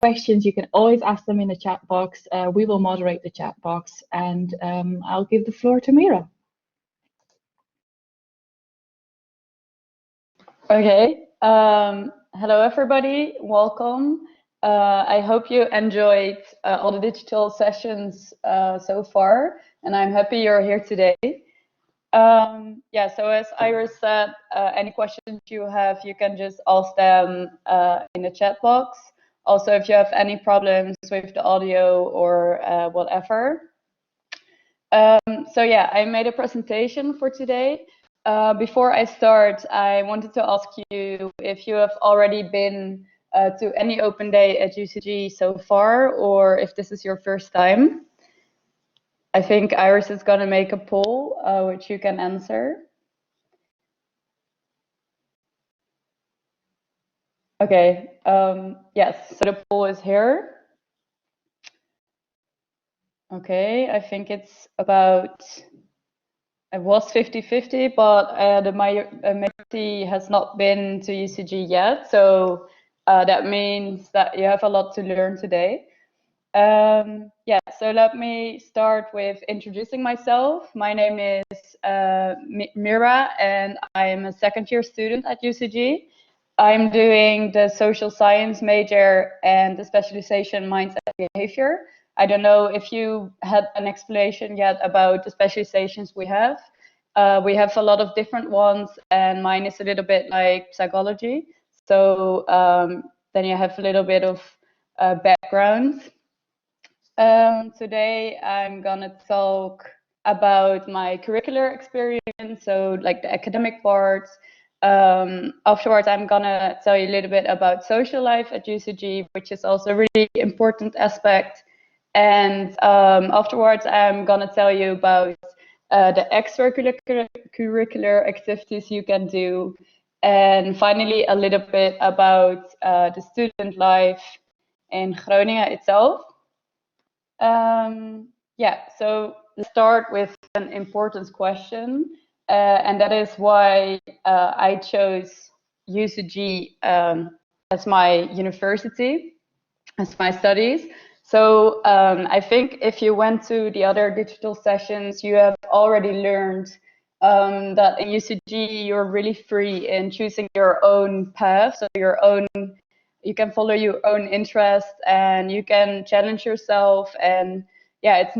questions, you can always ask them in the chat box. We will moderate the chat box, and I'll give the floor to Mira. Okay. Hello, everybody. Welcome. I hope you enjoyed all the digital sessions so far, and I'm happy you're here today. Yeah, so as Iris said, any questions you have, you can just ask them in the chat box. Also, if you have any problems with the audio or whatever. So yeah, I made a presentation for today. Before I start, I wanted to ask you if you have already been to any open day at UCG so far, or if this is your first time. I think Iris is going to make a poll, which you can answer. Okay, yes, so the poll is here. Okay, I think it's about, it was 50-50, but the majority has not been to UCG yet. So that means that you have a lot to learn today. Yeah, so let me start with introducing myself. My name is Mira, and I am a second-year student at UCG. I'm doing the social science major and the specialization mindset and behavior. I don't know if you had an explanation yet about the specializations we have. We have a lot of different ones, and mine is a little bit like psychology. So then you have a little bit of background. Today I'm gonna talk about my curricular experience, so like the academic parts. Afterwards, I'm gonna tell you a little bit about social life at UCG, which is also a really important aspect. And afterwards, I'm gonna tell you about the extracurricular activities you can do. And finally, a little bit about the student life in Groningen itself. Yeah, so let's start with an important question, and that is why I chose UCG as my university, as my studies. So I think if you went to the other digital sessions, you have already learned that in UCG you're really free in choosing your own path, so you can follow your own interest and you can challenge yourself. And yeah, it's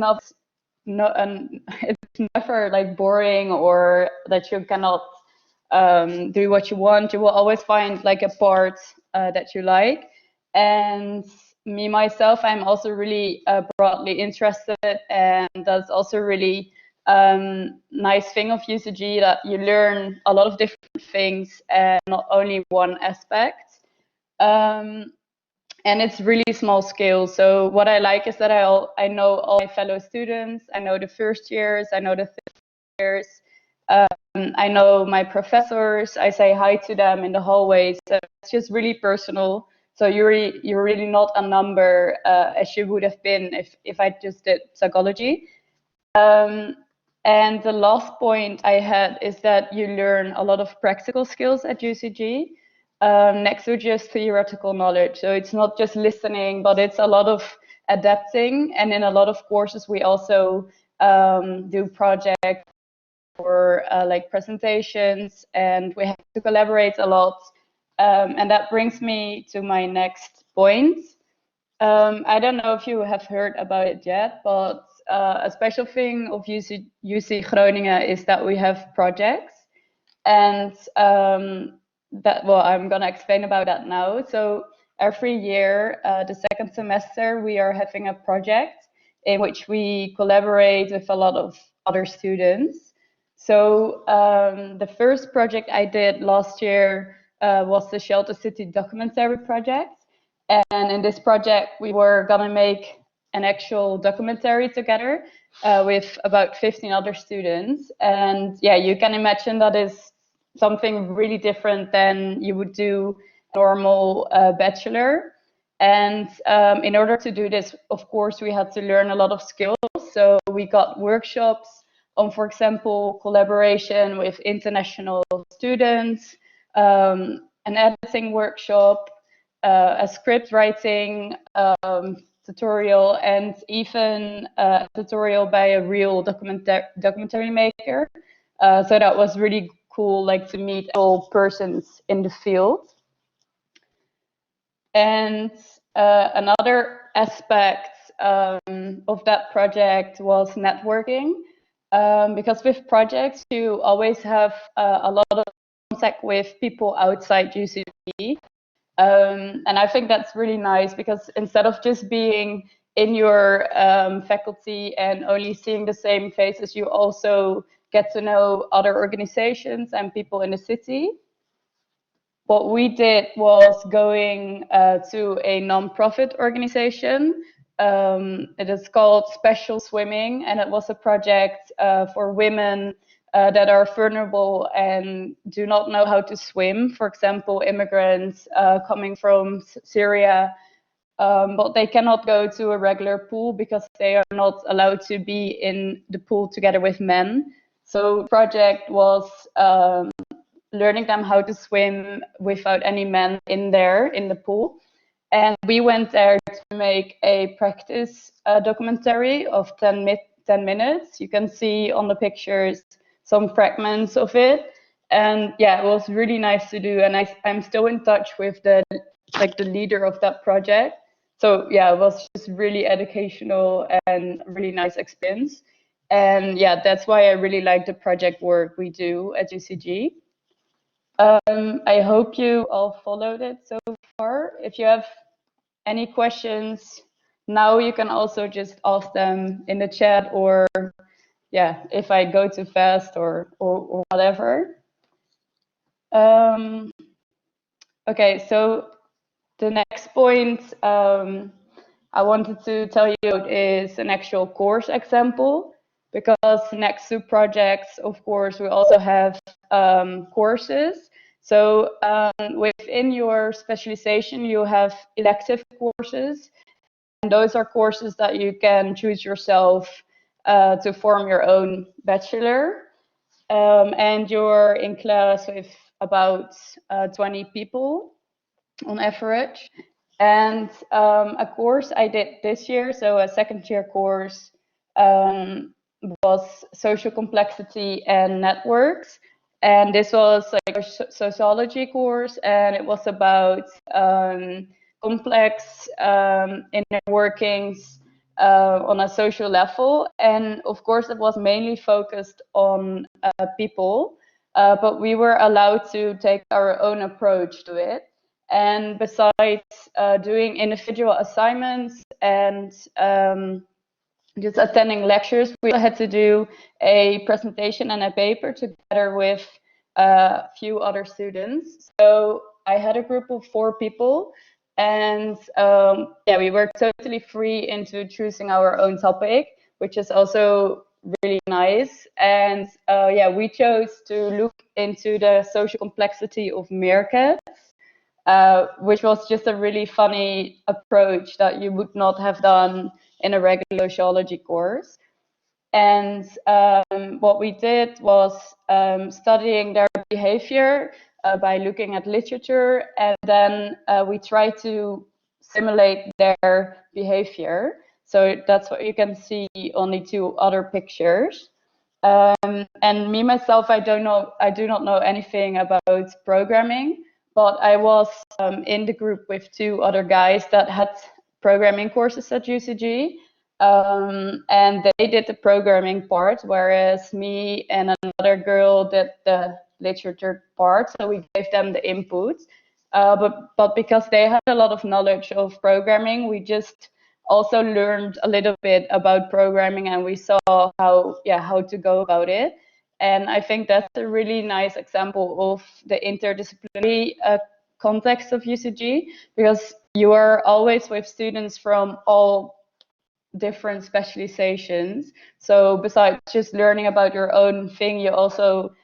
never like boring or that you cannot do what you want. You will always find like a part that you like. And me myself, I'm also really broadly interested, and that's also really nice thing of UCG, that you learn a lot of different things and not only one aspect. And it's really small scale. So what I like is that I know all my fellow students. I know the first years, I know the third years. I know my professors. I say hi to them in the hallways. So it's just really personal. So you're really not a number as you would have been if I just did psychology. And the last point I had is that you learn a lot of practical skills at UCG. Next to just theoretical knowledge. So it's not just listening, but it's a lot of adapting. And in a lot of courses, we also do projects or like presentations, and we have to collaborate a lot. And that brings me to my next point. I don't know if you have heard about it yet, but a special thing of UC Groningen is that we have projects. And I'm going to explain about that now. So every year, the second semester, we are having a project in which we collaborate with a lot of other students. So the first project I did last year was the Shelter City documentary project. And in this project, we were going to make an actual documentary together with about 15 other students. And yeah, you can imagine that is something really different than you would do a normal bachelor. And in order to do this, of course, we had to learn a lot of skills. So we got workshops on, for example, collaboration with international students, an editing workshop, a script writing tutorial, and even a tutorial by a real documentary maker. So that was really cool, like to meet all persons in the field. And another aspect of that project was networking, because with projects you always have a lot of contact with people outside UCG. And I think that's really nice, because instead of just being in your faculty and only seeing the same faces, you also get to know other organizations and people in the city. What we did was going to a non-profit organization. It is called Special Swimming, and it was a project for women that are vulnerable and do not know how to swim. For example, immigrants coming from Syria, but they cannot go to a regular pool because they are not allowed to be in the pool together with men. So the project was learning them how to swim without any men in the pool. And we went there to make a practice documentary of 10 minutes. You can see on the pictures some fragments of it. And yeah, it was really nice to do. And I'm still in touch with the leader of that project. So yeah, it was just really educational and really nice experience. And yeah, that's why I really like the project work we do at UCG. I hope you all followed it so far. If you have any questions, now you can also just ask them in the chat, or yeah, if I go too fast or whatever. Okay, so the next point I wanted to tell you is an actual course example, because next to projects, of course, we also have courses. So within your specialization, you have elective courses, and those are courses that you can choose yourself to form your own bachelor. And you're in class with about 20 people on average. And a course I did this year, so a second year course, was social complexity and networks. And this was like a sociology course, and it was about complex inner workings on a social level. And of course, it was mainly focused on people, but we were allowed to take our own approach to it. And besides doing individual assignments and just attending lectures, we had to do a presentation and a paper together with a few other students. So I had a group of 4 people, and yeah, we were totally free into choosing our own topic, which is also really nice. And yeah, we chose to look into the social complexity of meerkats. Which was just a really funny approach that you would not have done in a regular sociology course. And what we did was studying their behavior by looking at literature, and then we tried to simulate their behavior. So that's what you can see on the 2 other pictures. And me myself, I do not know anything about programming, but I was in the group with 2 other guys that had programming courses at UCG, and they did the programming part, whereas me and another girl did the literature part. So we gave them the input, but because they had a lot of knowledge of programming, we just also learned a little bit about programming, and we saw how to go about it. And I think that's a really nice example of the interdisciplinary context of UCG, because you are always with students from all different specializations. So besides just learning about your own thing, you also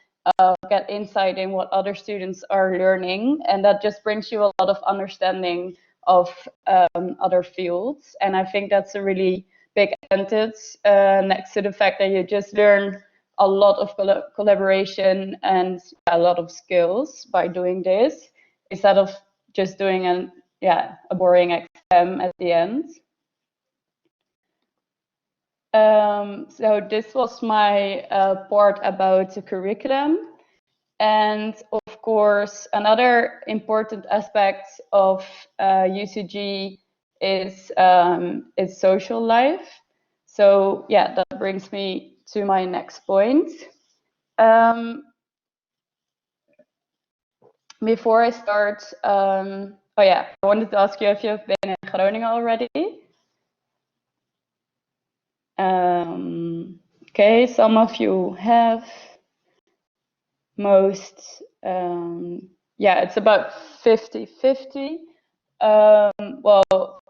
get insight in what other students are learning, and that just brings you a lot of understanding of other fields. And I think that's a really big advantage, next to the fact that you just learn a lot of collaboration and a lot of skills by doing this, instead of just doing yeah, a boring exam at the end. So this was my part about the curriculum. And of course, another important aspect of UCG is social life. So yeah, that brings me to my next point. Before I start, oh yeah, I wanted to ask you if you've been in Groningen already. Okay, some of you have. Most, yeah, it's about 50-50. Well,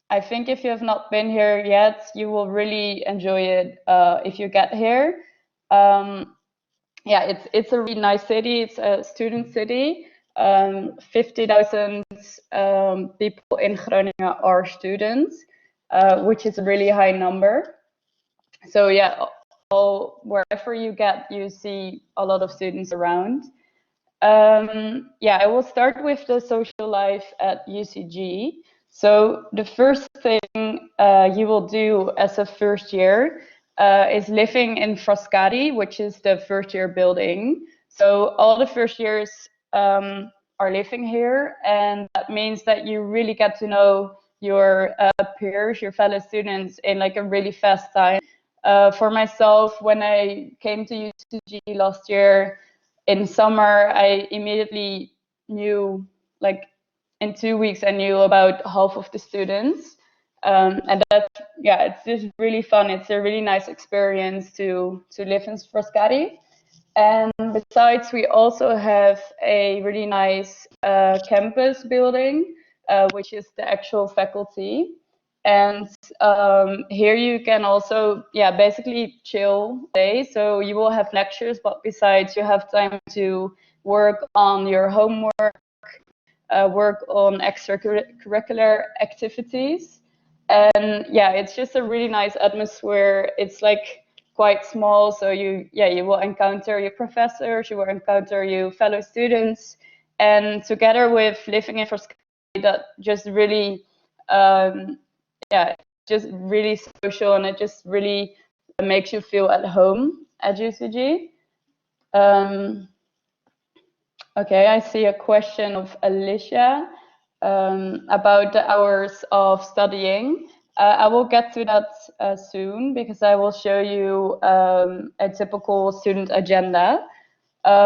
I think if you have not been here yet, you will really enjoy it if you get here. Yeah, it's a really nice city. It's a student city. 50,000 people in Groningen are students, which is a really high number. So yeah, wherever you get, you see a lot of students around. Yeah, I will start with the social life at UCG. So the first thing you will do as a first year is living in Frascati, which is the first year building. So all the first years are living here, and that means that you really get to know your peers, your fellow students in like a really fast time. For myself, when I came to UCG last year, in summer, I immediately knew, like in 2 weeks, I knew about half of the students. And that, yeah, it's just really fun. It's a really nice experience to live in Frascati. And besides, we also have a really nice campus building, which is the actual faculty. And here you can also, yeah, basically chill day. So you will have lectures, but besides, you have time to work on your homework, work on extracurricular activities. And yeah, it's just a really nice atmosphere. It's like quite small, so you will encounter your professors, you will encounter your fellow students, and together with living in Frascati, that just really yeah, just really social, and it just really makes you feel at home at UCG. Okay, I see a question of Alicia about the hours of studying. I will get to that soon, because I will show you a typical student agenda.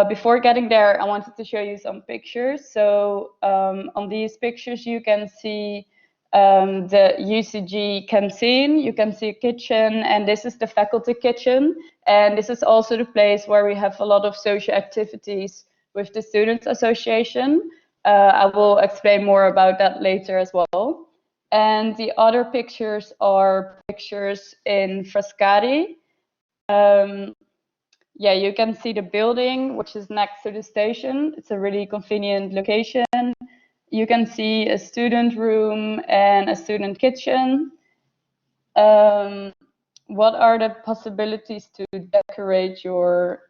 Before getting there, I wanted to show you some pictures. So on these pictures, you can see the UCG canteen, you can see a kitchen, and this is the faculty kitchen. And this is also the place where we have a lot of social activities with the Students Association. I will explain more about that later as well. And the other pictures are pictures in Frascati. Yeah, you can see the building, which is next to the station. It's a really convenient location. You can see a student room and a student kitchen. What are the possibilities to decorate your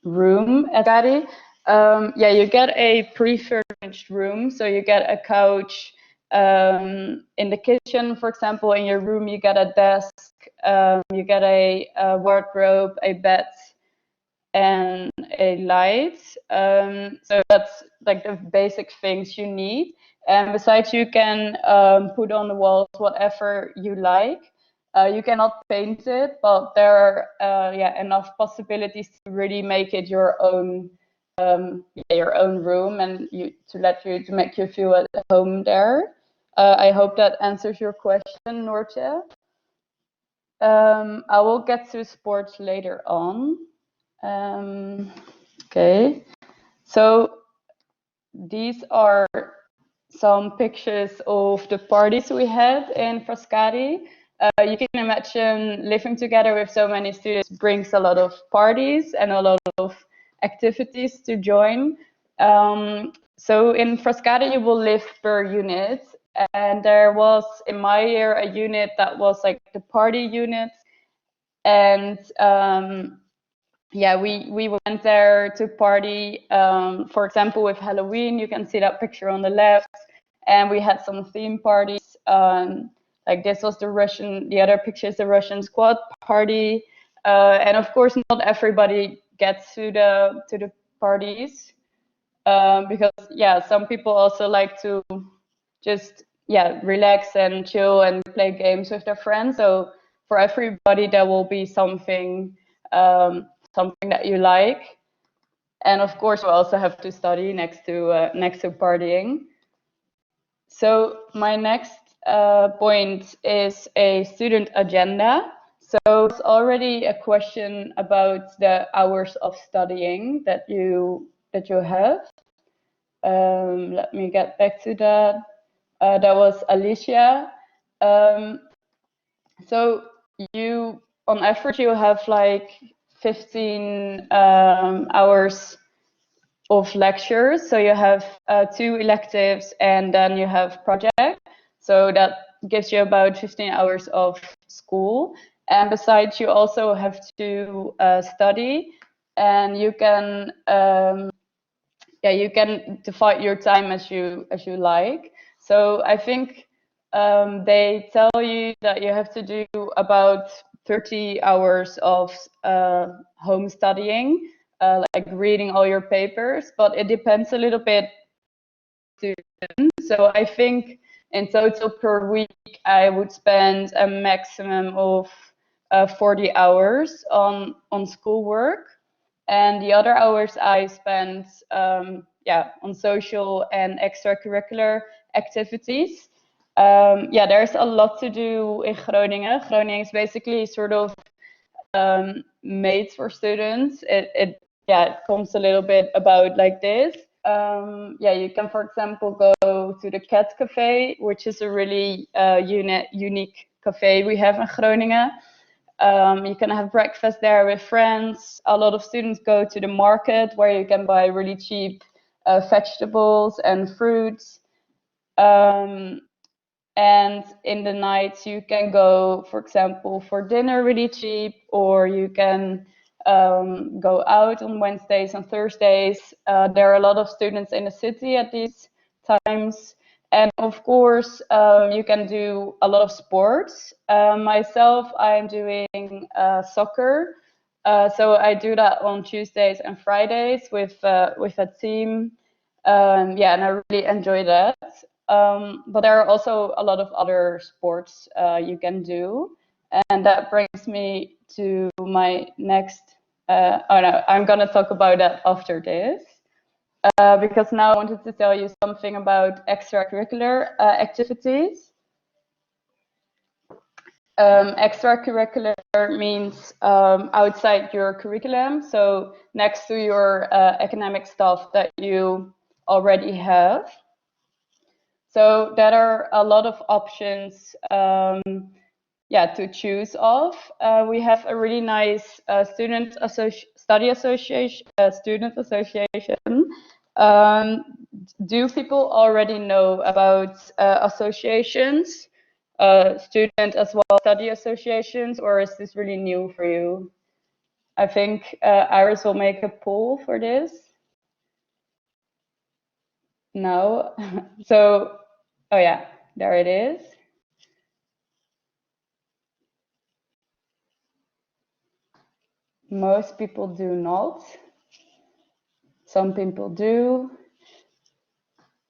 room at Gadi? Yeah, you get a pre-furnished room, so you get a couch in the kitchen, for example. In your room, you get a desk, you get a wardrobe, a bed, and a light. So that's like the basic things you need. And besides, you can put on the walls whatever you like. You cannot paint it, but there are yeah, enough possibilities to really make it your own room, and to make you feel at home there. I hope that answers your question, Noortje. I will get to sports later on. Okay, so these are some pictures of the parties we had in Frascati. You can imagine living together with so many students brings a lot of parties and a lot of activities to join. So in Frascati, you will live per unit. And there was, in my year, a unit that was like the party unit. And yeah, we went there to party, for example, with Halloween. You can see that picture on the left. and we had some theme parties. Like this was the other picture is the Russian squad party, and of course not everybody gets to the parties, because some people also like to just relax and chill and play games with their friends. So for everybody there will be something that you like. And of course, we also have to study next to partying. So my next point is a student agenda. So it's already a question about the hours of studying that you have. Let me get back to that. That was Alicia. So you, on average, you have like 15 hours of lectures. So you have 2 electives and then you have project. So that gives you about 15 hours of school. And besides, you also have to study, and you can divide your time as you like. So I think they tell you that you have to do about 30 hours of home studying, like reading all your papers, but it depends a little bit on student. So I think in total per week I would spend a maximum of 40 hours on schoolwork, and the other hours I spend on social and extracurricular activities. There's a lot to do in Groningen. Groningen is basically sort of made for students. It comes a little bit about like this. You can, for example, go to the Cat Cafe, which is a really unique cafe we have in Groningen. You can have breakfast there with friends. A lot of students go to the market where you can buy really cheap vegetables and fruits. And in the nights you can go, for example, for dinner really cheap, or you can go out on Wednesdays and Thursdays. There are a lot of students in the city at these times. And of course, you can do a lot of sports. Myself, I'm doing soccer. So I do that on Tuesdays and Fridays with a team. And I really enjoy that. But there are also a lot of other sports you can do. And that brings me to my next, I'm going to talk about that after this. Because now I wanted to tell you something about extracurricular activities. Extracurricular means outside your curriculum, so next to your academic stuff that you already have. So there are a lot of options to choose of. We have a really nice student association. Do people already know about associations, student as well study associations, or is this really new for you? I think Iris will make a poll for this. No. So, oh yeah, there it is. Most people do not. Some people do.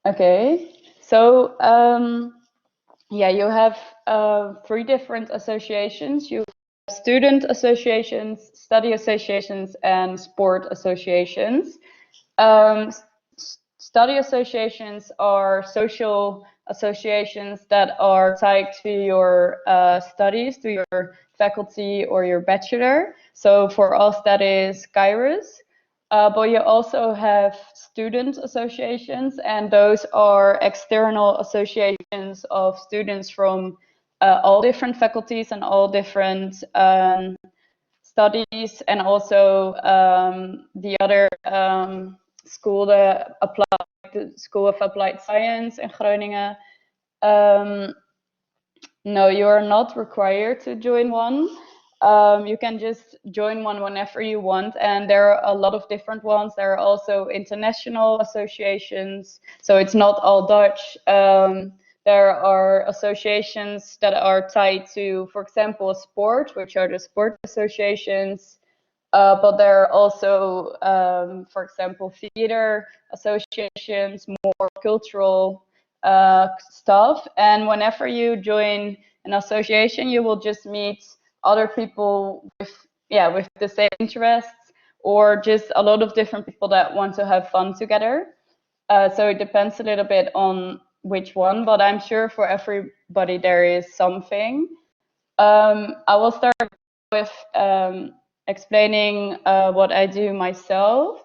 Okay, so you have 3 different associations. You have student associations, study associations, and sport associations. Study associations are social associations that are tied to your studies, to your faculty or your bachelor. So for us, that is Kairos. But you also have student associations, and those are external associations of students from all different faculties and all different studies, and also the other school, the School of Applied Science in Groningen. No, you are not required to join one. You can just join one whenever you want, and there are a lot of different ones. There are also international associations, so it's not all Dutch. There are associations that are tied to, for example, sport, which are the sport associations. But there are also, for example, theater associations, more cultural stuff. And whenever you join an association, you will just meet other people with the same interests, or just a lot of different people that want to have fun together. So it depends a little bit on which one, but I'm sure for everybody there is something. I will start with explaining what I do myself.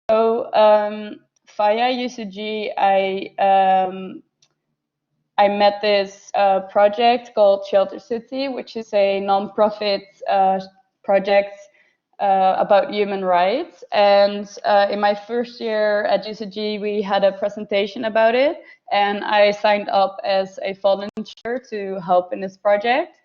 So via UCG, I met this project called Shelter City, which is a non-profit project about human rights. And in my first year at UCG, we had a presentation about it, and I signed up as a volunteer to help in this project.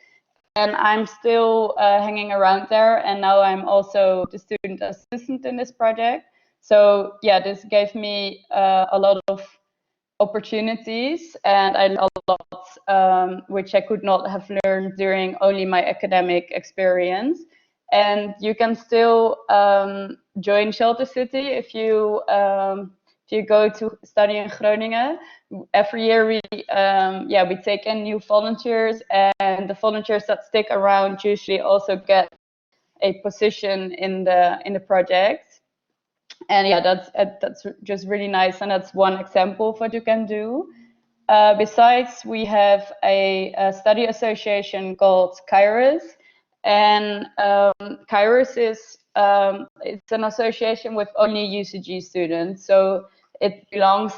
And I'm still hanging around there, and now I'm also the student assistant in this project. So yeah, this gave me a lot of opportunities, and I learned a lot, which I could not have learned during only my academic experience. And you can still join Shelter City if you go to study in Groningen. Every year we take in new volunteers, and the volunteers that stick around usually also get a position in the project. And yeah, that's just really nice, and that's one example of what you can do. Besides, we have a study association called Kairos, and Kairos is it's an association with only UCG students, so it belongs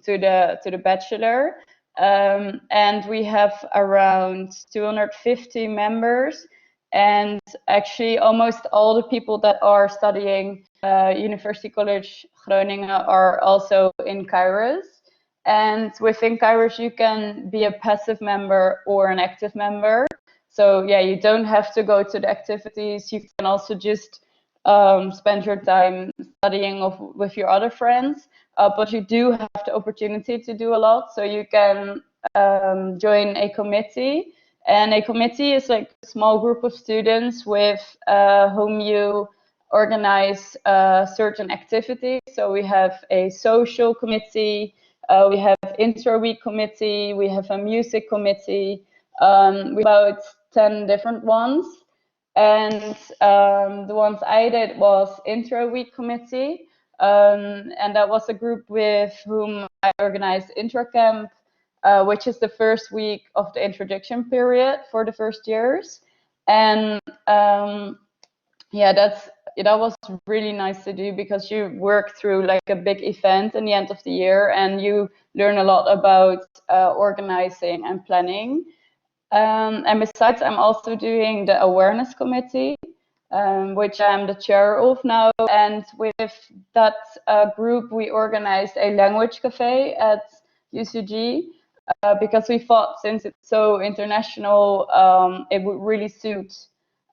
to the bachelor, and we have around 250 members. And actually, almost all the people that are studying University College Groningen are also in Kairos. And within Kairos, you can be a passive member or an active member. So yeah, you don't have to go to the activities. You can also just spend your time studying with your other friends. But you do have the opportunity to do a lot. So you can join a committee. And a committee is like a small group of students with whom you organize certain activities. So we have a social committee, we have intro week committee, we have a music committee, we have about 10 different ones. And the ones I did was intro week committee, and that was a group with whom I organized intro camp, which is the first week of the introduction period for the first years. And yeah, that was really nice to do, because you work through like a big event in the end of the year, and you learn a lot about organizing and planning. And besides, I'm also doing the awareness committee, which I'm the chair of now. And with that group, we organized a language cafe at UCG, because we thought, since it's so international, it would really suit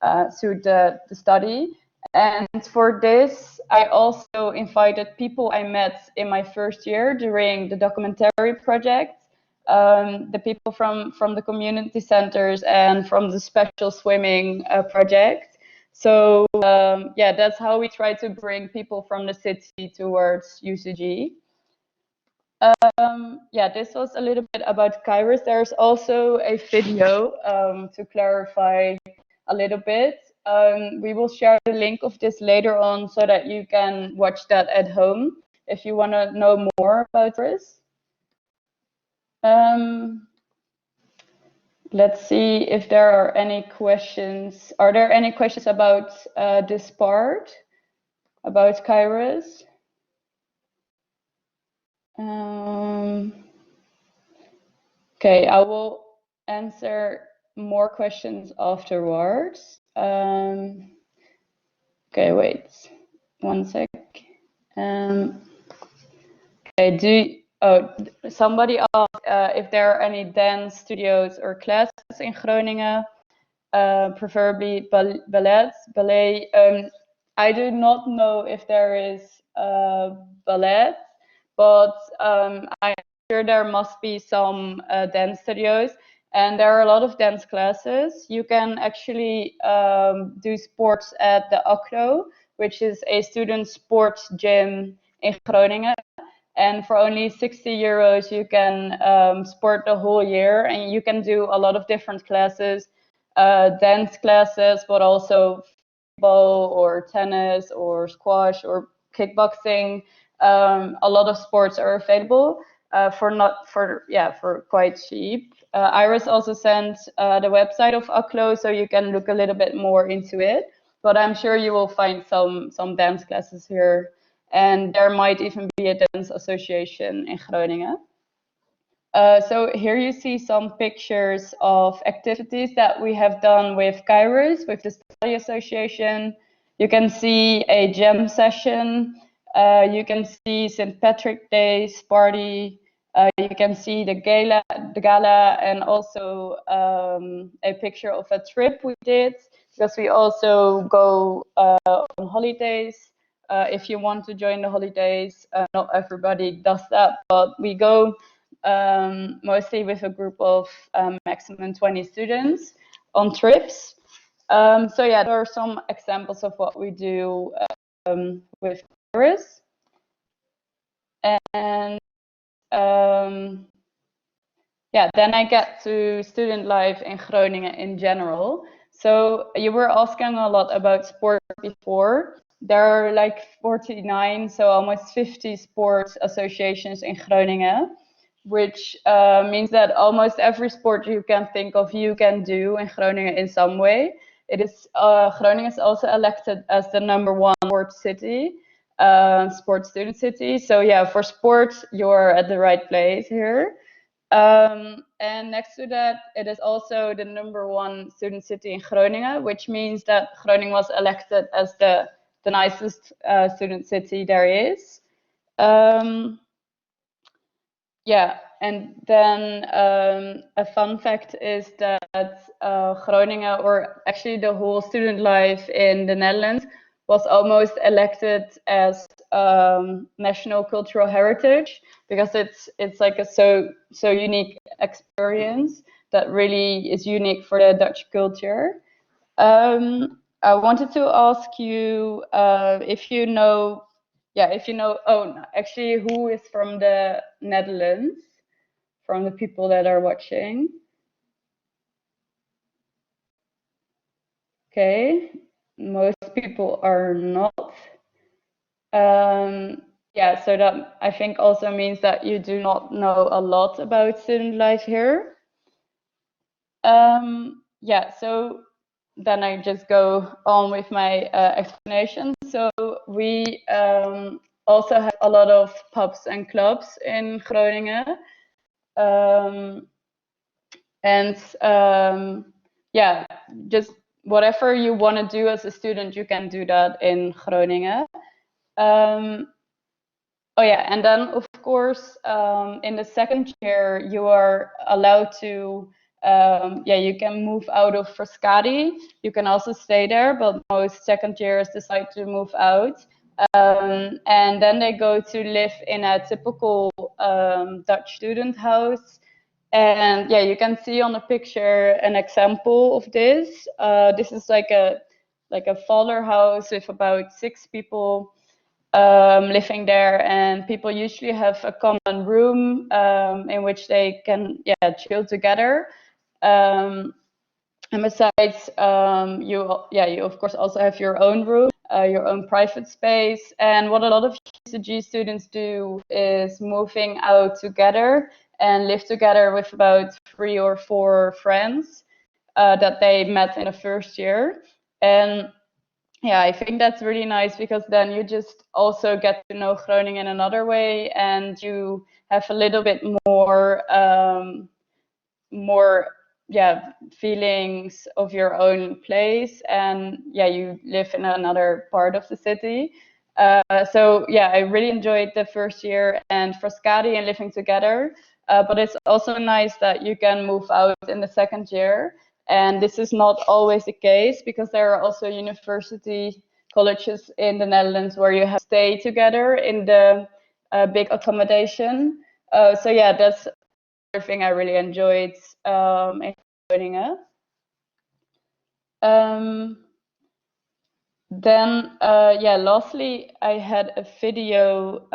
the study. And for this, I also invited people I met in my first year during the documentary project, the people from the community centers and from the special swimming project. So yeah, that's how we try to bring people from the city towards UCG. Yeah, this was a little bit about Kairos. There's also a video to clarify a little bit. We will share the link of this later on, so that you can watch that at home if you want to know more about this. Let's see if there are any questions. Are there any questions about this part, about Kairos? Okay, I will answer more questions afterwards. Okay, wait 1 sec. Okay, somebody asked if there are any dance studios or classes in Groningen. preferably ballet. I do not know if there is ballet, but I'm sure there must be some dance studios, and there are a lot of dance classes. You can actually do sports at the ACLO, which is a student sports gym in Groningen. And for only 60 euros, you can sport the whole year, and you can do a lot of different classes, dance classes, but also football or tennis or squash or kickboxing. A lot of sports are available for quite cheap. Iris also sent the website of ACLO, so you can look a little bit more into it. But I'm sure you will find some dance classes here. And there might even be a dance association in Groningen. So here you see some pictures of activities that we have done with Kairos, with the Study Association. You can see a jam session. You can see St. Patrick's Day's party. You can see the gala, and also a picture of a trip we did, because we also go on holidays. If you want to join the holidays, not everybody does that, but we go mostly with a group of maximum 20 students on trips. So yeah, there are some examples of what we do with Iris. And yeah, then I get to student life in Groningen in general. So you were asking a lot about sport before. There are like 49, so almost 50 sports associations in Groningen, which means that almost every sport you can think of, you can do in Groningen in some way. It is Groningen is also elected as the #1 sports city, sports student city. So yeah, for sports, you're at the right place here. And next to that, it is also the #1 student city in Groningen, which means that Groningen was elected as the nicest student city there is. Yeah, and then a fun fact is that Groningen, or actually the whole student life in the Netherlands, was almost elected as national cultural heritage, because it's like a so unique experience that really is unique for the Dutch culture. I wanted to ask you if you know, actually, who is from the Netherlands, from the people that are watching? Okay, most people are not. Yeah, so that I think also means that you do not know a lot about student life here. Yeah, so then I just go on with my explanation. So we also have a lot of pubs and clubs in Groningen. Yeah, just whatever you want to do as a student, you can do that in Groningen. Oh yeah, and then of course, in the second year, you are allowed to, you can move out of Frascati. You can also stay there, but most second years decide to move out. And then they go to live in a typical Dutch student house. And yeah, you can see on the picture an example of this. This is like a Faller house with about 6 people living there, and people usually have a common room in which they can chill together. And besides, you of course also have your own room, your own private space. And what a lot of UCG students do is moving out together and live together with about 3 or 4 friends that they met in the first year. And yeah, I think that's really nice, because then you just also get to know Groningen in another way, and you have a little bit more feelings of your own place, and you live in another part of the city. So yeah, I really enjoyed the first year and Frascati and living together, but it's also nice that you can move out in the second year. And this is not always the case, because there are also university colleges in the Netherlands where you have to stay together in the big accommodation. So yeah, that's another thing I really enjoyed in Groningen. Then, yeah, lastly, I had a video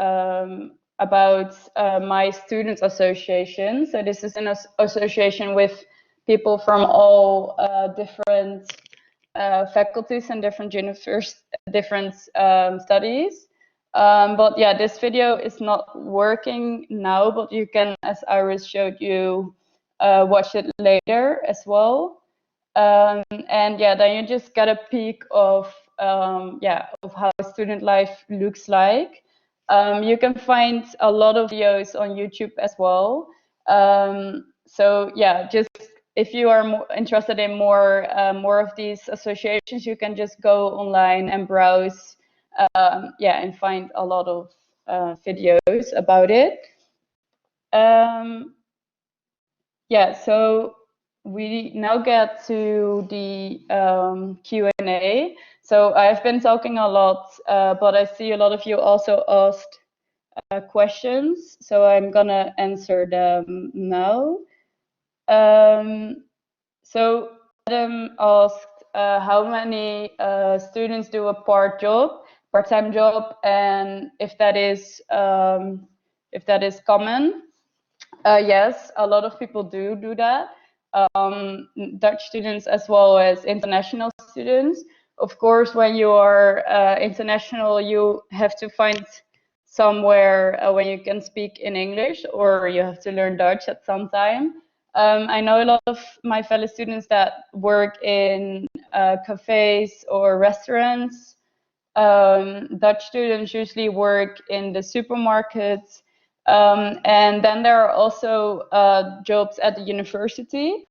about my student association. So this is an association with people from all different faculties and different studies. But yeah, this video is not working now, but you can, as Iris showed you, watch it later as well. And yeah, then you just get a peek of of how student life looks like. You can find a lot of videos on YouTube as well. So yeah, just if you are interested in more of these associations, you can just go online and browse, and find a lot of videos about it. Yeah, so we now get to the Q&A. So I've been talking a lot, but I see a lot of you also asked questions, so I'm gonna answer them now. So Adam asked how many students do a part-time job, and if that is common. Yes, a lot of people do that. Dutch students as well as international students. Of course, when you are international, you have to find somewhere when you can speak in English, or you have to learn Dutch at some time. I know a lot of my fellow students that work in cafes or restaurants. Dutch students usually work in the supermarkets. And then there are also jobs at the university.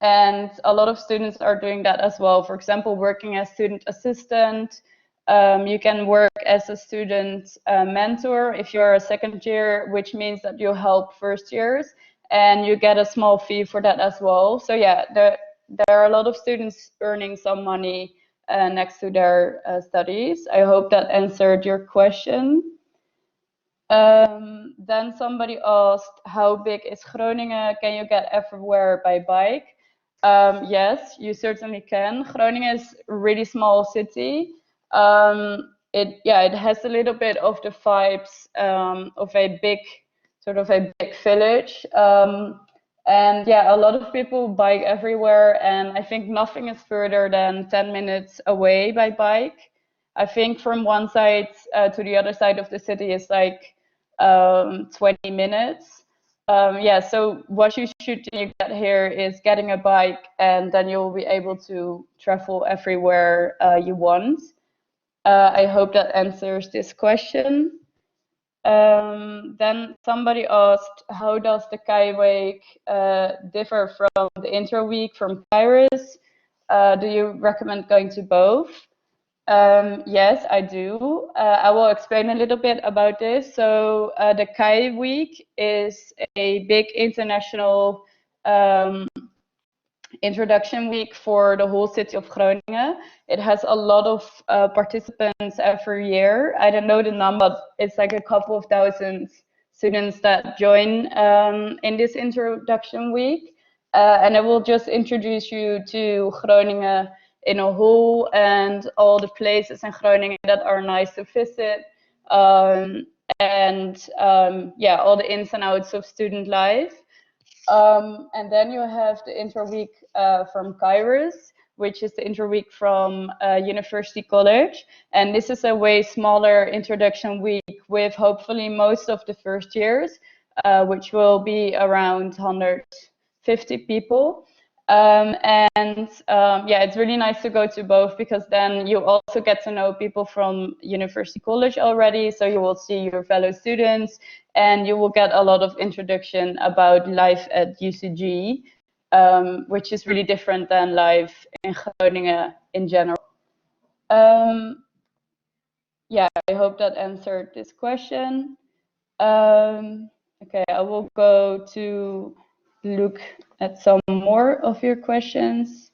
And a lot of students are doing that as well. For example, working as student assistant. You can work as a student mentor if you're a second year, which means that you help first years, and you get a small fee for that as well. So yeah, there are a lot of students earning some money next to their studies. I hope that answered your question. Then somebody asked, how big is Groningen? Can you get everywhere by bike? Yes, you certainly can. Groningen is a really small city. It has a little bit of the vibes of a big village. And yeah, a lot of people bike everywhere, and I think nothing is further than 10 minutes away by bike. I think from one side to the other side of the city is like 20 minutes. Yeah, so what you should do when you get here is getting a bike, and then you'll be able to travel everywhere you want. I hope that answers this question. Then somebody asked, how does the Kai week differ from the intro week from Kairos? Do you recommend going to both? Yes, I do. I will explain a little bit about this. So the Kai week is a big international introduction week for the whole city of Groningen. It has a lot of participants every year. I don't know the number, but it's like a couple of thousand students that join in this introduction week. And I will just introduce you to Groningen in a whole, and all the places in Groningen that are nice to visit. Yeah, all the ins and outs of student life. And then you have the intro week from Kairos, which is the intro week from University College. And this is a way smaller introduction week with hopefully most of the first years, which will be around 150 people. Yeah, it's really nice to go to both, because then you also get to know people from University College already. So you will see your fellow students, and you will get a lot of introduction about life at UCG, which is really different than life in Groningen in general. Yeah, I hope that answered this question. Okay, I will go to look at some more of your questions.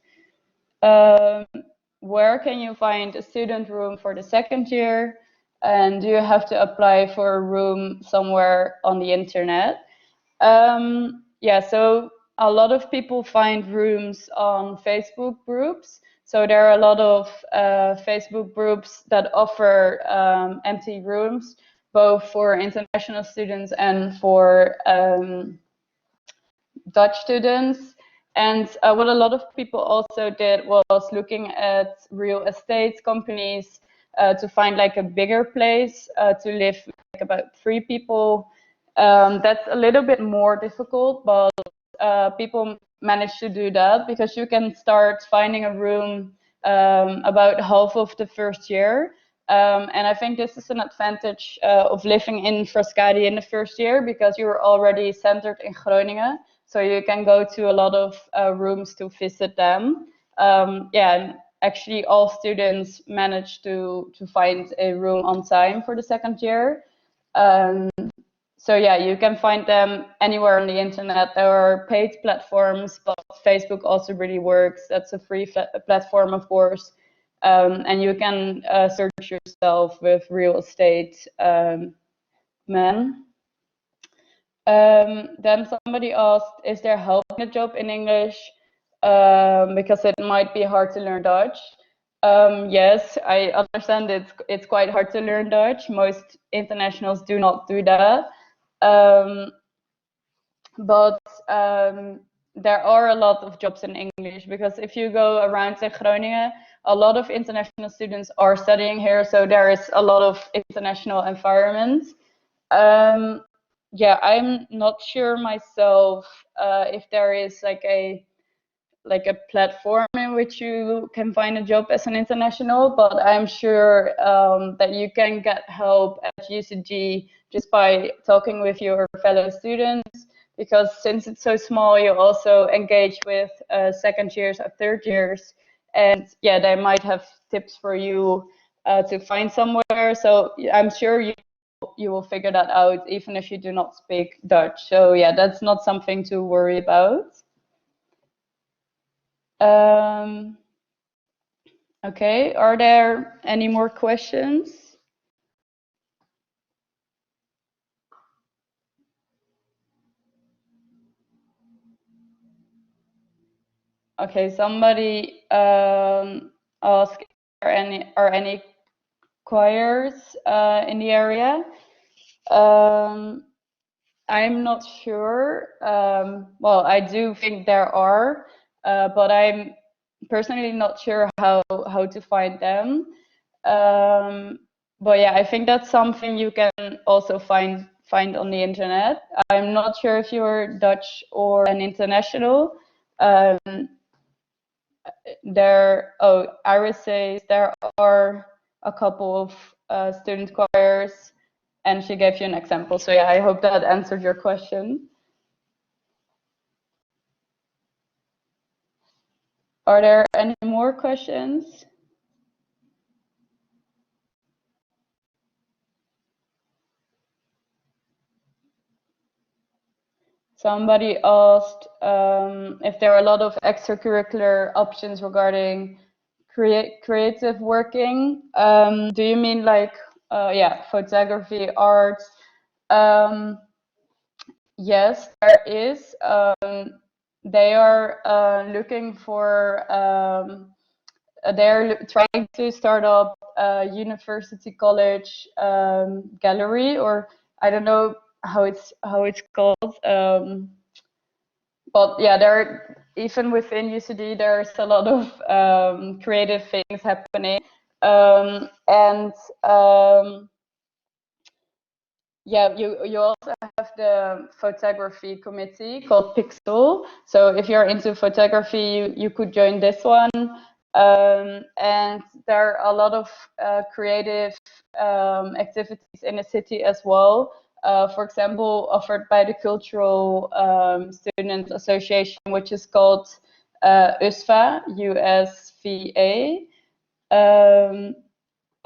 Where can you find a student room for the second year? And do you have to apply for a room somewhere on the internet? Yeah, so a lot of people find rooms on Facebook groups. So there are a lot of Facebook groups that offer empty rooms, both for international students and for Dutch students. And what a lot of people also did was looking at real estate companies to find like a bigger place to live, like about 3 people. That's a little bit more difficult, but people manage to do that because you can start finding a room about half of the first year. And I think this is an advantage of living in Frascati in the first year because you're already centered in Groningen. So you can go to a lot of rooms to visit them. Yeah, and actually all students manage to find a room on time for the second year. So yeah, you can find them anywhere on the internet. There are paid platforms, but Facebook also really works. That's a free platform, of course. And you can search yourself with real estate men. Then somebody asked, is there help in a job in English? Because it might be hard to learn Dutch. Yes, I understand it's quite hard to learn Dutch. Most internationals do not do that. But there are a lot of jobs in English because if you go around in Groningen, a lot of international students are studying here, so there is a lot of international environment. Yeah, I'm not sure myself if there is like a platform in which you can find a job as an international, but I'm sure that you can get help at UCG just by talking with your fellow students, because since it's so small, you also engage with second years or third years, and yeah, they might have tips for you to find somewhere. So I'm sure you will figure that out even if you do not speak Dutch. So yeah, that's not something to worry about. Okay, are there any more questions? Okay, somebody asked, are any choirs in the area? I'm not sure. Well, I do think there are, but I'm personally not sure how to find them. But yeah, I think that's something you can also find on the internet. I'm not sure if you're Dutch or an international. Iris says there are a couple of student choirs, and she gave you an example. So yeah, I hope that answered your question. Are there any more questions? Somebody asked if there are a lot of extracurricular options regarding creative working. Do you mean like, yeah, photography, art? Yes, there is. They are looking for, they're trying to start up a university college gallery, or I don't know how it's called. But yeah, even within UCD, there's a lot of creative things happening, and yeah, you also have the photography committee called Pixel. So if you're into photography, you could join this one. And there are a lot of creative activities in the city as well. For example, offered by the Cultural Student Association, which is called USVA, USVA.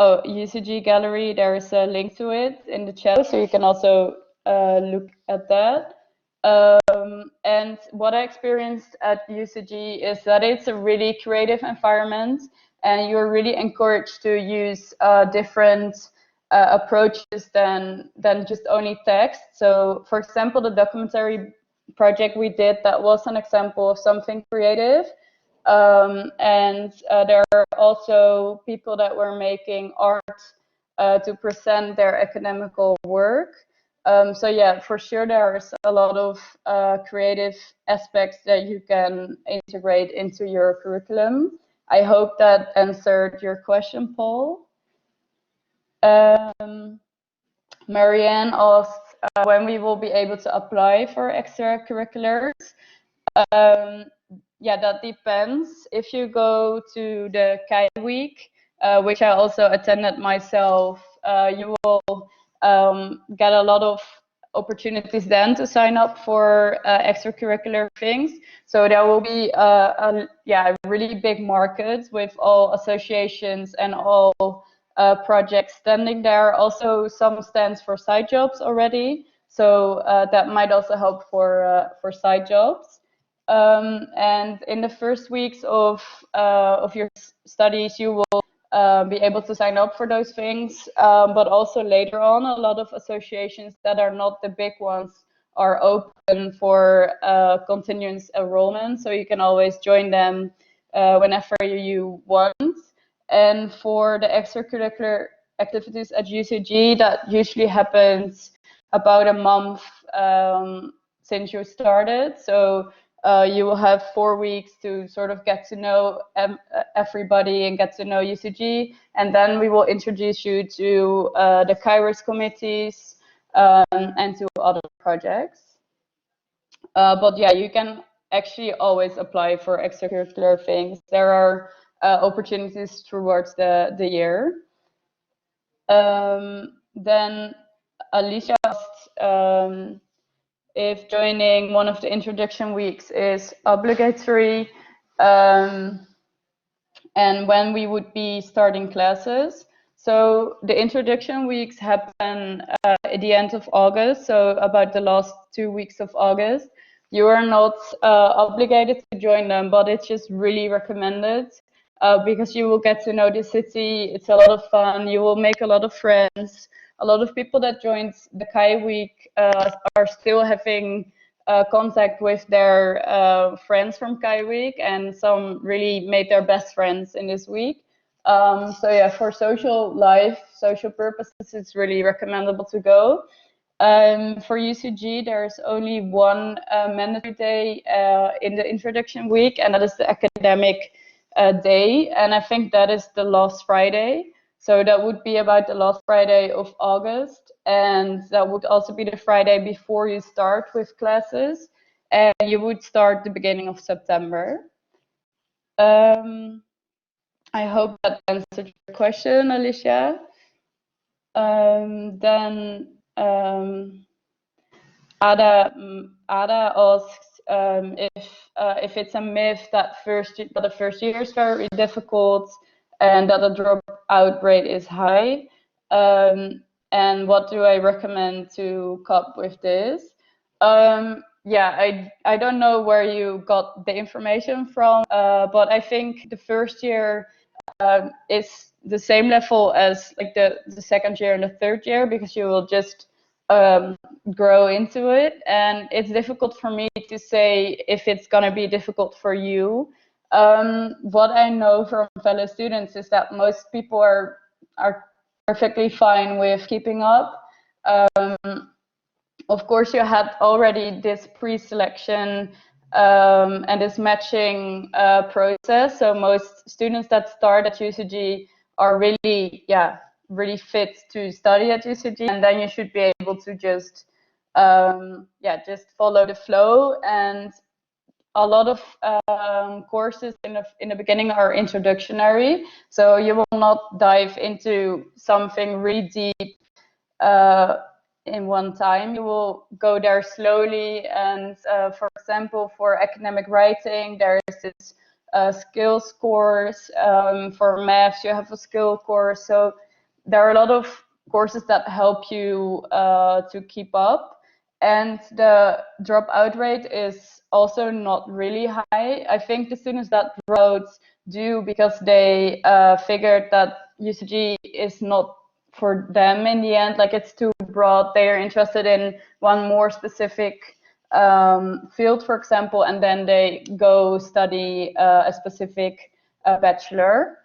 Oh, UCG Gallery, there is a link to it in the chat, so you can also look at that. And what I experienced at UCG is that it's a really creative environment, and you're really encouraged to use different approaches than just only text. So, for example, the documentary project we did, that was an example of something creative. And there are also people that were making art to present their academical work. So yeah, for sure there's a lot of creative aspects that you can integrate into your curriculum. I hope that answered your question, Paul. Marianne asked when we will be able to apply for extracurriculars. Yeah, that depends. If you go to the KAI Week, which I also attended myself, you will get a lot of opportunities then to sign up for extracurricular things. So there will be a really big market with all associations and all projects standing there. Also, some stands for side jobs already. So that might also help for side jobs. And in the first weeks of your studies, you will be able to sign up for those things. But also later on, a lot of associations that are not the big ones are open for continuous enrollment. So you can always join them whenever you want. And for the extracurricular activities at UCG, that usually happens about a month since you started. So you will have 4 weeks to sort of get to know everybody and get to know UCG. And then we will introduce you to the Kairos committees and to other projects. But yeah, you can actually always apply for extracurricular things. There are opportunities towards the year. Then Alicia asked if joining one of the introduction weeks is obligatory, and when we would be starting classes. So the introduction weeks happen at the end of August, so about the last 2 weeks of August. You are not obligated to join them, but it's just really recommended because you will get to know the city. It's a lot of fun. You will make a lot of friends. A lot of people that joined the KAI Week are still having contact with their friends from KAI Week, and some really made their best friends in this week. So yeah, for social life, social purposes, it's really recommendable to go. For UCG, there's only one mandatory day in the introduction week, and that is the academic day. And I think that is the last Friday. So that would be about the last Friday of August. And that would also be the Friday before you start with classes. And you would start the beginning of September. I hope that answered your question, Alicia. Then Ada asks if it's a myth that the first year is very difficult and that the dropout rate is high. And what do I recommend to cope with this? Yeah, I don't know where you got the information from, but I think the first year is the same level as like the second year and the third year, because you will just grow into it. And it's difficult for me to say if it's going to be difficult for you. What I know from fellow students is that most people are perfectly fine with keeping up. Of course, you had already this pre-selection and this matching process. So most students that start at UCG are really, really fit to study at UCG, and then you should be able to just, just follow the flow. And a lot of courses in the beginning are introductory, so you will not dive into something really deep in one time. You will go there slowly. And for example, for academic writing, there is this skills course. For maths, you have a skill course. So there are a lot of courses that help you to keep up. And the dropout rate is also not really high. I think the students that drop out do because they figured that UCG is not for them in the end, like it's too broad. They are interested in one more specific field, for example, and then they go study a specific bachelor.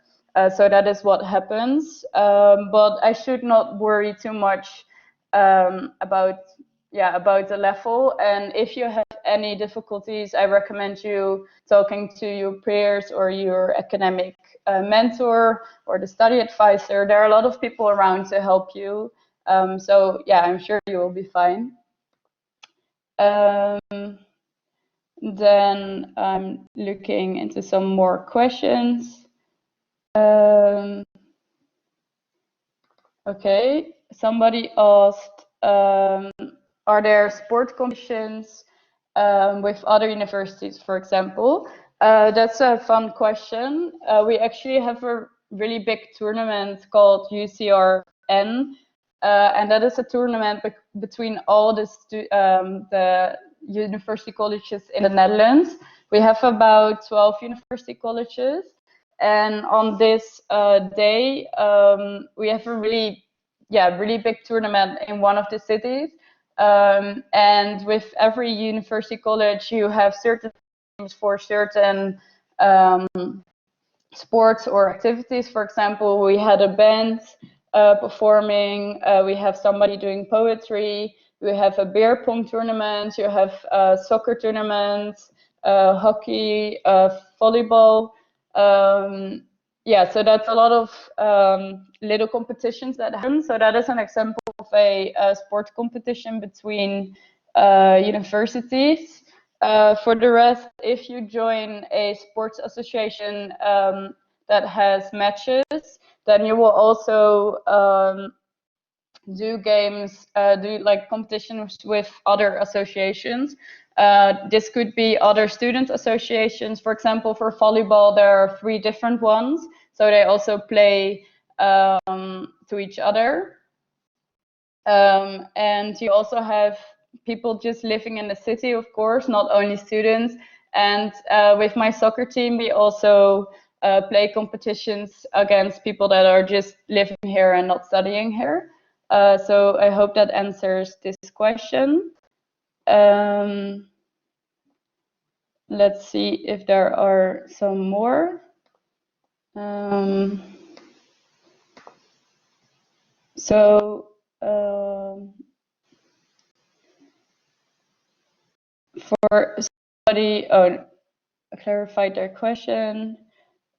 So that is what happens. But I should not worry too much about the level. And if you have any difficulties, I recommend you talking to your peers or your academic mentor or the study advisor. There are a lot of people around to help you. So yeah, I'm sure you will be fine. Then I'm looking into some more questions. Okay, somebody asked, are there sport competitions with other universities, for example? That's a fun question. We actually have a really big tournament called UCRN, and that is a tournament between all the university colleges in the Netherlands. We have about 12 university colleges. And on this day, we have a really big tournament in one of the cities. And with every university college, you have certain teams for certain sports or activities. For example, we had a band performing, we have somebody doing poetry, we have a beer pong tournament, you have soccer tournaments, hockey, volleyball. So that's a lot of little competitions that happen. So that is an example of a sport competition between universities. For the rest, if you join a sports association that has matches, then you will also do games, do like competitions with other associations. This could be other student associations. For example, for volleyball, there are 3 different ones. So they also play to each other. And you also have people just living in the city, of course, not only students. And with my soccer team, we also play competitions against people that are just living here and not studying here. So I hope that answers this question. Let's see if there are some more. For somebody, clarified their question.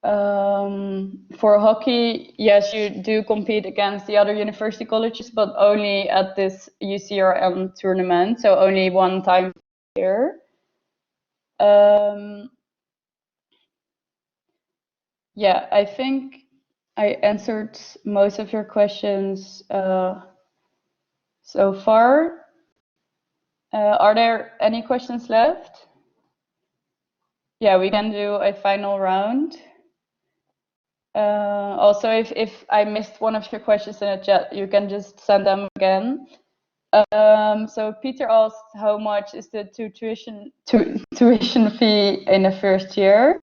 For hockey, yes, you do compete against the other university colleges, but only at this UCRM tournament, so only one time a year. Yeah, I think I answered most of your questions so far. Are there any questions left? Yeah, we can do a final round. Also, if I missed one of your questions in the chat, you can just send them again. So Peter asked, how much is the tuition fee in the first year?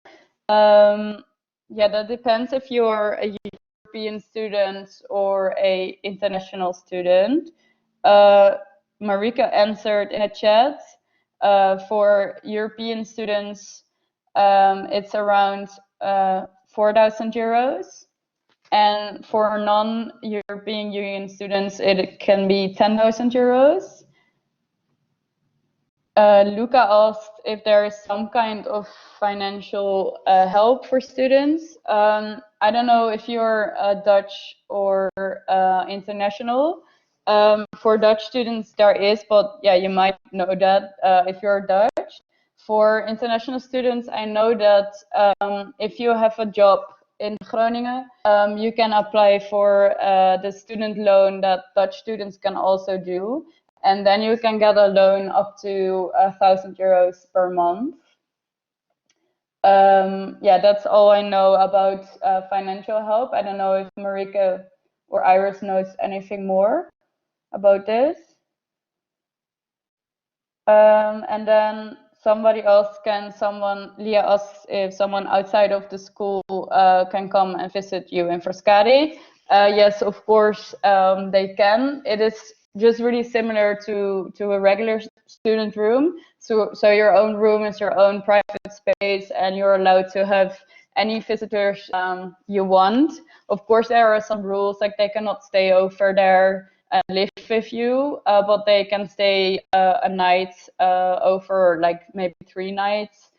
Yeah, that depends if you're a European student or a international student. Marika answered in a chat. For European students, it's around 4,000 euros. And for non-European Union students, it can be 10,000 euros. Luca asked if there is some kind of financial help for students. I don't know if you're Dutch or international. For Dutch students, there is, but yeah, you might know that if you're Dutch. For international students, I know that if you have a job in Groningen, you can apply for the student loan that Dutch students can also do. And then you can get a loan up to 1,000 euros per month. Yeah, that's all I know about financial help. I don't know if Marika or Iris knows anything more about this. And then somebody else Leah asks if someone outside of the school can come and visit you in Frascati. Yes, of course, they can. It is just really similar to a regular student room. So your own room is your own private space, and you're allowed to have any visitors you want. Of course, there are some rules, like they cannot stay over there and live with you, but they can stay a night over, like maybe 3 nights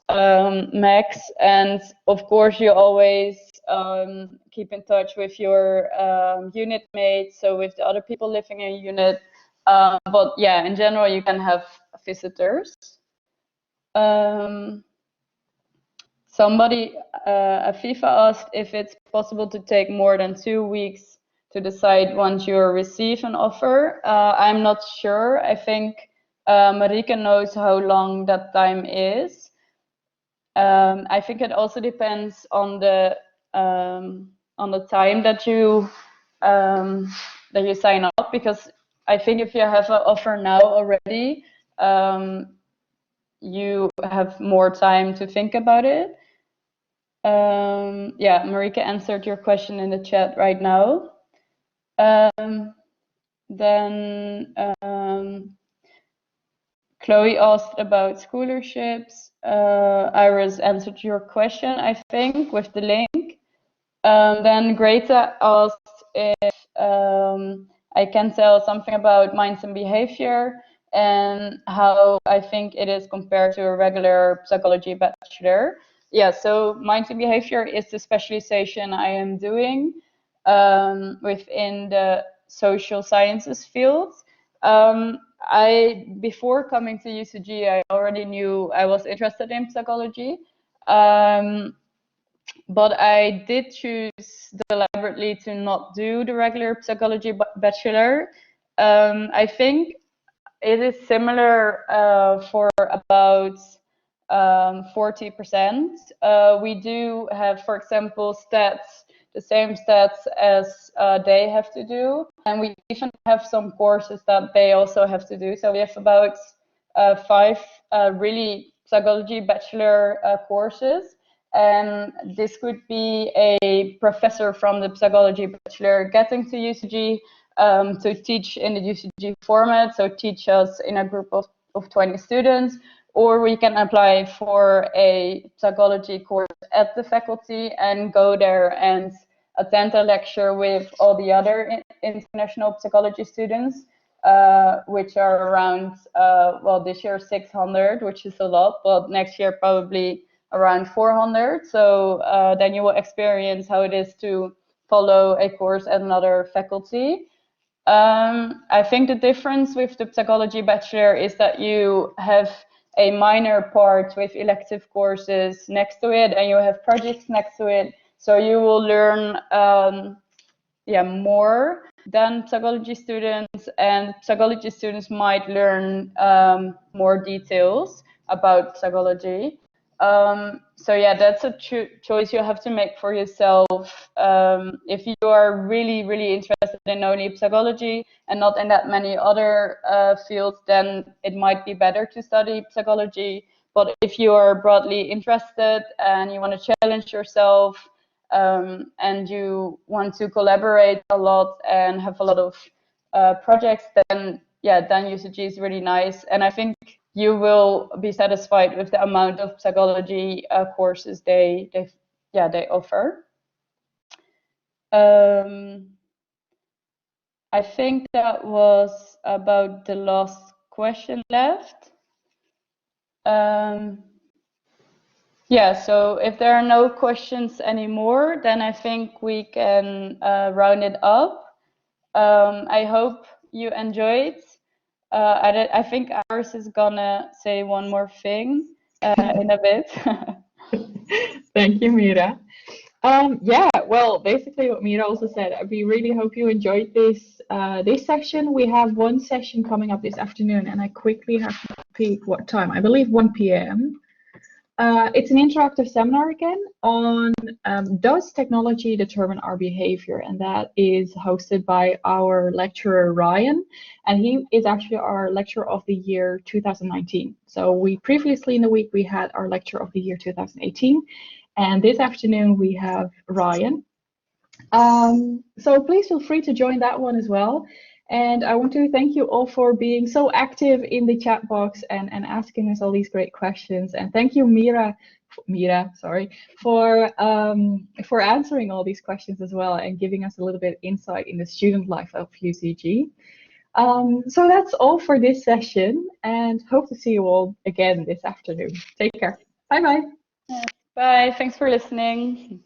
max. And of course, you always keep in touch with your unit mates, so with the other people living in a unit. But yeah, in general, you can have visitors. Somebody, Afifa, asked if it's possible to take more than 2 weeks to decide once you receive an offer. I'm not sure. I think Marike knows how long that time is. I think it also depends on the time that you sign up, because I think if you have an offer now already, you have more time to think about it. Yeah, Marike answered your question in the chat right now. Then Chloe asked about scholarships. Iris answered your question, I think, with the link. Then Greta asked if I can tell something about minds and behavior and how I think it is compared to a regular psychology bachelor. Yeah, so minds and behavior is the specialization I am doing within the social sciences field. Before coming to UCG, I already knew I was interested in psychology. But I did choose deliberately to not do the regular psychology bachelor. I think it is similar for about 40%. We do have, for example, stats, the same stats as they have to do. And we even have some courses that they also have to do. So we have about 5 really psychology bachelor courses. And this could be a professor from the psychology bachelor getting to UCG to teach in the UCG format, so teach us in a group of 20 students, or we can apply for a psychology course at the faculty and go there and attend a lecture with all the other international psychology students, which are around, well, this year 600, which is a lot, but next year probably around 400. So then you will experience how it is to follow a course at another faculty. I think the difference with the psychology bachelor is that you have a minor part with elective courses next to it, and you have projects next to it. So you will learn more than psychology students, and psychology students might learn more details about psychology. So yeah, that's a choice you have to make for yourself. If you are really, really interested in only psychology and not in that many other fields, then it might be better to study psychology. But if you are broadly interested and you want to challenge yourself, and you want to collaborate a lot and have a lot of projects, then yeah, then UCG is really nice. And I think you will be satisfied with the amount of psychology courses they offer. I think that was about the last question left. Yeah, so if there are no questions anymore, then I think we can round it up. I hope you enjoyed. I think Iris is gonna say one more thing in a bit. Thank you, Mira. Yeah, well, basically what Mira also said, we really hope you enjoyed this session. We have one session coming up this afternoon, and I quickly have to peek what time. I believe 1 p.m. It's an interactive seminar again on does technology determine our behavior? And that is hosted by our lecturer, Ryan. And he is actually our lecturer of the year 2019. So we previously in the week, we had our lecturer of the year 2018. And this afternoon, we have Ryan. So please feel free to join that one as well. And I want to thank you all for being so active in the chat box and asking us all these great questions. And thank you, Mira, for answering all these questions as well and giving us a little bit of insight in the student life of UCG. So that's all for this session, and hope to see you all again this afternoon. Take care. Bye-bye. Bye. Thanks for listening.